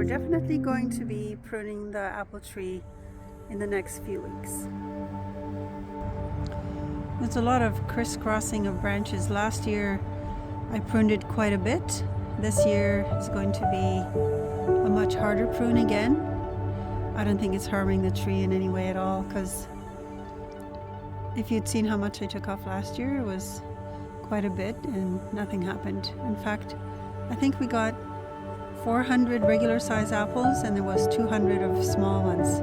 we're definitely going to be pruning the apple tree in the next few weeks. There's a lot of crisscrossing of branches. Last year I pruned it quite a bit. This year is going to be a much harder prune again. I don't think it's harming the tree in any way at all, because if you'd seen how much I took off last year, it was quite a bit and nothing happened. In fact, I think we got 400 regular size apples and there was 200 of small ones.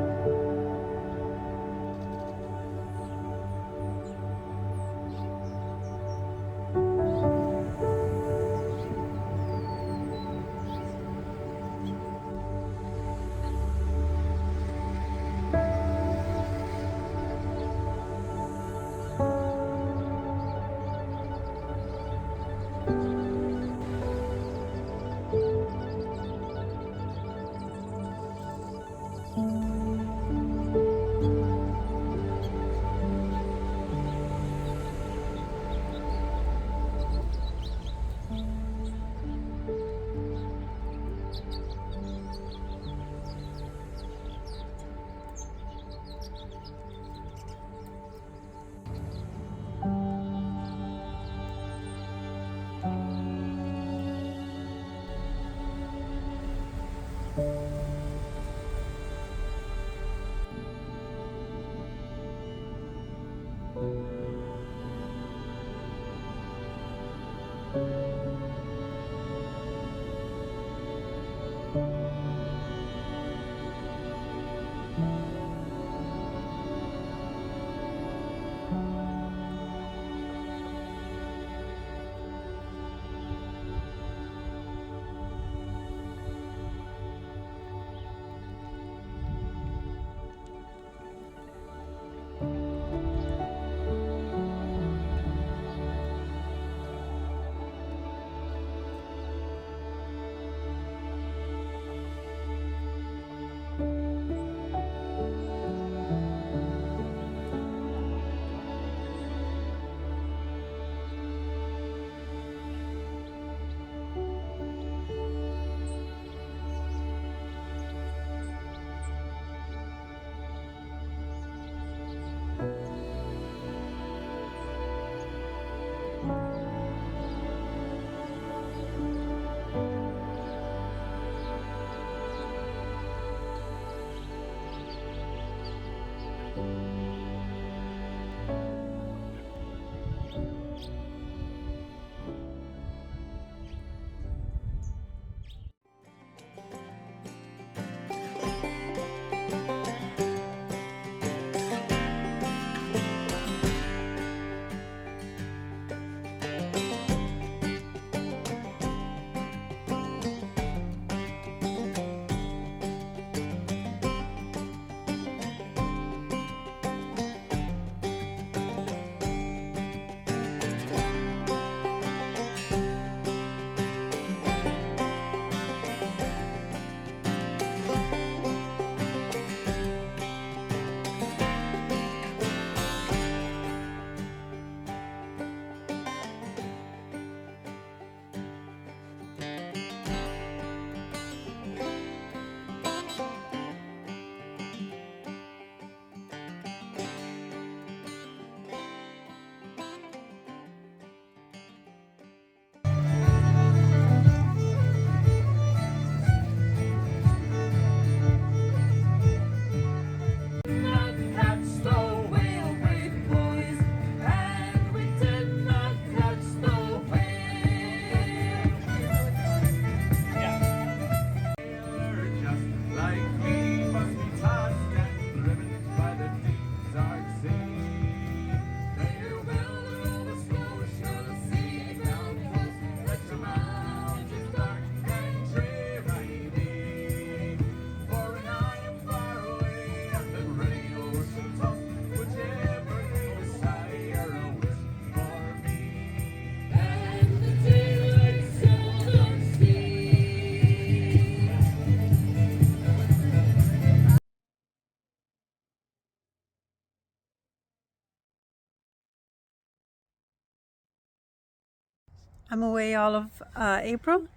I'm away all of April,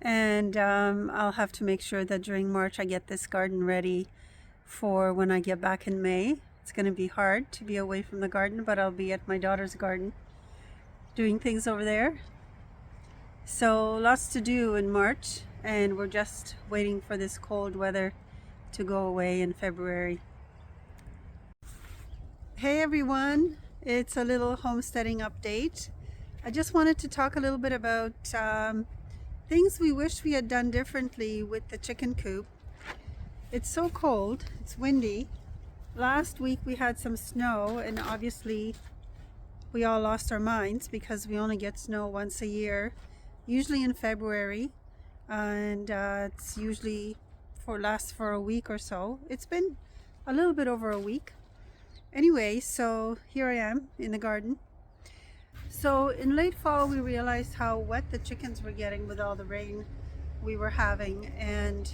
And I'll have to make sure that during March I get this garden ready for when I get back in May. It's going to be hard to be away from the garden, but I'll be at my daughter's garden doing things over there. So lots to do in March, and we're just waiting for this cold weather to go away in February. Hey everyone, it's a little homesteading update. I just wanted to talk a little bit about things we wish we had done differently with the chicken coop. It's so cold, it's windy. Last week we had some snow, and obviously we all lost our minds because we only get snow once a year, usually in February, and it's usually lasts for a week or so. It's been a little bit over a week. Anyway, so here I am in the garden. So in late fall we realized how wet the chickens were getting with all the rain we were having, and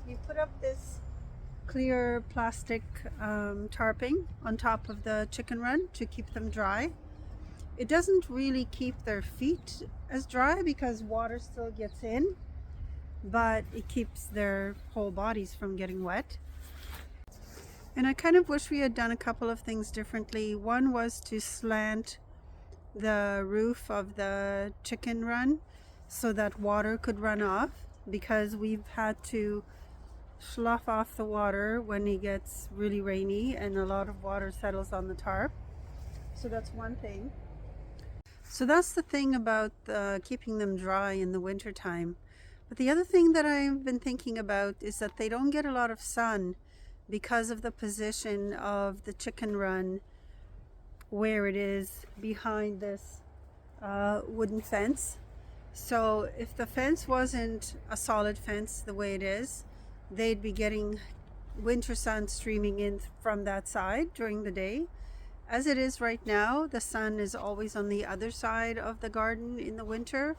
we put up this clear plastic tarping on top of the chicken run to keep them dry. It doesn't really keep their feet as dry because water still gets in, but it keeps their whole bodies from getting wet. And I kind of wish we had done a couple of things differently. One was to slant the roof of the chicken run so that water could run off, because we've had to slough off the water when it gets really rainy and a lot of water settles on the tarp. So that's one thing. So that's the thing about keeping them dry in the winter time. But the other thing that I've been thinking about is that they don't get a lot of sun because of the position of the chicken run, where it is behind this wooden fence. So if the fence wasn't a solid fence the way it is, they'd be getting winter sun streaming in from that side during the day. As it is right now, the sun is always on the other side of the garden in the winter.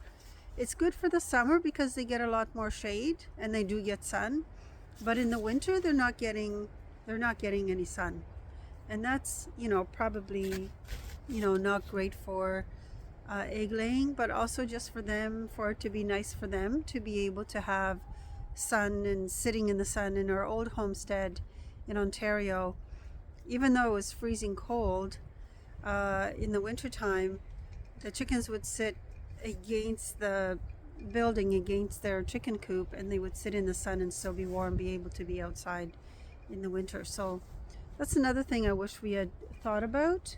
It's good for the summer because they get a lot more shade and they do get sun. But in the winter, they're not getting any sun. And that's, probably, not great for egg laying, but also just for them, for it to be nice for them to be able to have sun and sitting in the sun. In our old homestead in Ontario, even though it was freezing cold, in the wintertime, the chickens would sit against the building, against their chicken coop, and they would sit in the sun and still be warm, be able to be outside in the winter. So that's another thing I wish we had thought about,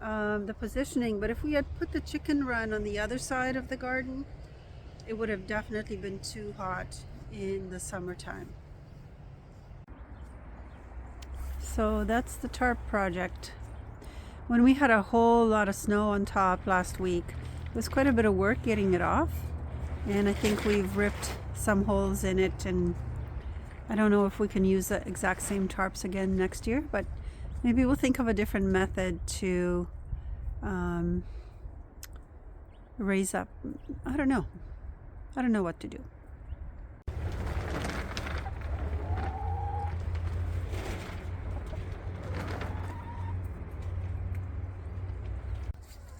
the positioning. But if we had put the chicken run on the other side of the garden, it would have definitely been too hot in the summertime. So that's the tarp project. When we had a whole lot of snow on top last week, it was quite a bit of work getting it off, and I think we've ripped some holes in it, and I don't know if we can use the exact same tarps again next year, but maybe we'll think of a different method to raise up. I don't know what to do.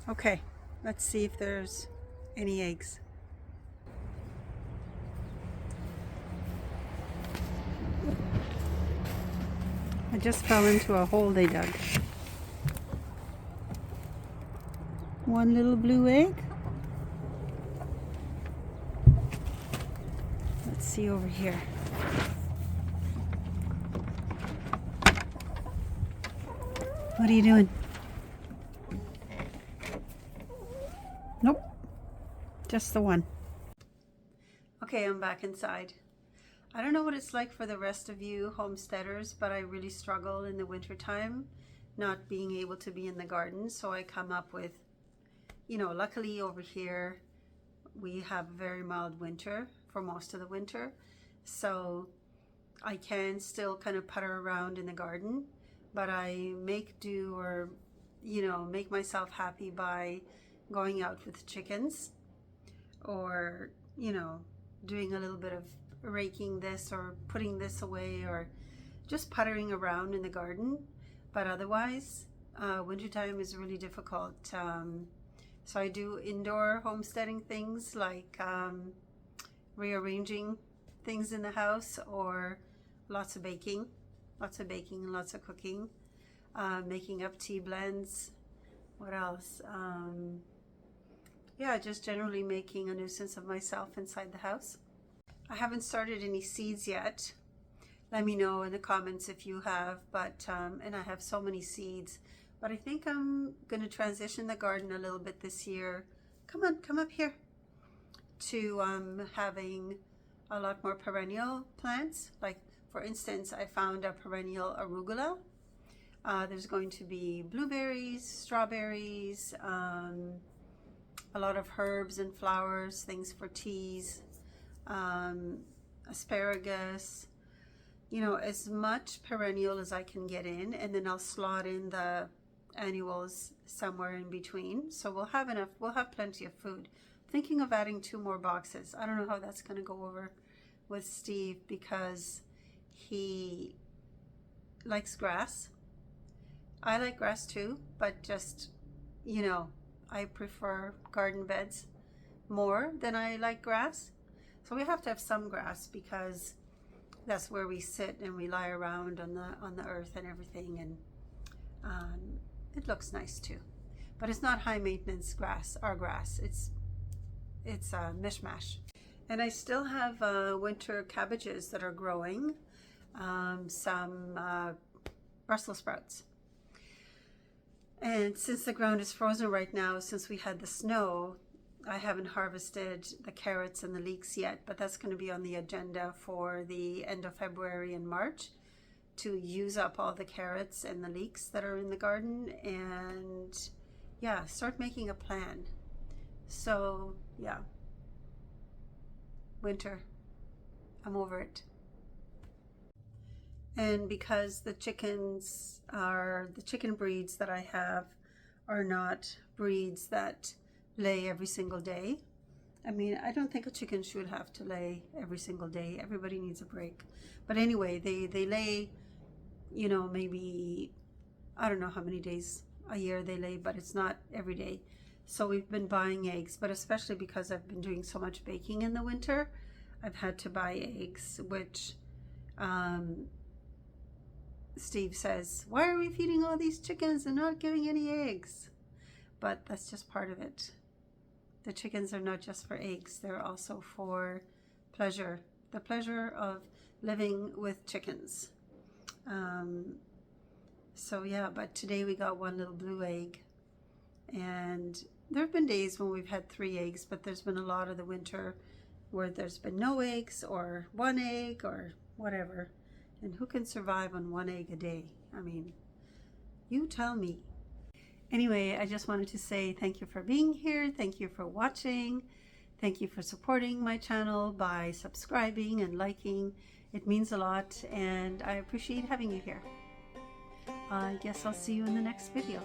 Okay, let's see if there's any eggs. I just fell into a hole they dug. One little blue egg. Let's see over here. What are you doing? Nope, just the one. Okay, I'm back inside. I don't know what it's like for the rest of you homesteaders, but I really struggle in the wintertime not being able to be in the garden. So I come up with, luckily over here we have a very mild winter for most of the winter. So I can still kind of putter around in the garden, but I make do, or, make myself happy by going out with chickens, or doing a little bit of raking this or putting this away, or just puttering around in the garden. But otherwise, wintertime is really difficult. So I do indoor homesteading things like rearranging things in the house, or lots of baking and lots of cooking, making up tea blends. What else? Yeah, just generally making a nuisance of myself inside the house. I haven't started any seeds yet. Let me know in the comments if you have, but and I have so many seeds, but I think I'm going to transition the garden a little bit this year. Come on, come up here. To having a lot more perennial plants. Like, for instance, I found a perennial arugula. There's going to be blueberries, strawberries, a lot of herbs and flowers, things for teas, asparagus, you know, as much perennial as I can get in, and then I'll slot in the annuals somewhere in between. So we'll have enough, we'll have plenty of food. Thinking of adding 2 more boxes. I don't know how that's going to go over with Steve, because he likes grass. I like grass too, but just, you know, I prefer garden beds more than I like grass. So we have to have some grass, because that's where we sit and we lie around on the earth and everything, and it looks nice too. But it's not high maintenance grass, our grass. It's a mishmash. And I still have winter cabbages that are growing, some Brussels sprouts. And since the ground is frozen right now, since we had the snow, I haven't harvested the carrots and the leeks yet, but that's going to be on the agenda for the end of February and March, to use up all the carrots and the leeks that are in the garden, and yeah, start making a plan. So yeah, winter, I'm over it. And because the chicken breeds that I have are not breeds that lay every single day. I mean, I don't think a chicken should have to lay every single day. Everybody needs a break. But anyway, they lay, you know, maybe, I don't know how many days a year they lay, but it's not every day. So we've been buying eggs, but especially because I've been doing so much baking in the winter, I've had to buy eggs, which Steve says, why are we feeding all these chickens and not giving any eggs? But that's just part of it. The chickens are not just for eggs, they're also for pleasure, the pleasure of living with chickens. So yeah, but today we got 1 little blue egg, and there have been days when we've had 3 eggs, but there's been a lot of the winter where there's been no eggs, or 1 egg, or whatever. And who can survive on 1 egg a day? I mean, you tell me. Anyway, I just wanted to say thank you for being here. Thank you for watching. Thank you for supporting my channel by subscribing and liking. It means a lot, and I appreciate having you here. I guess I'll see you in the next video.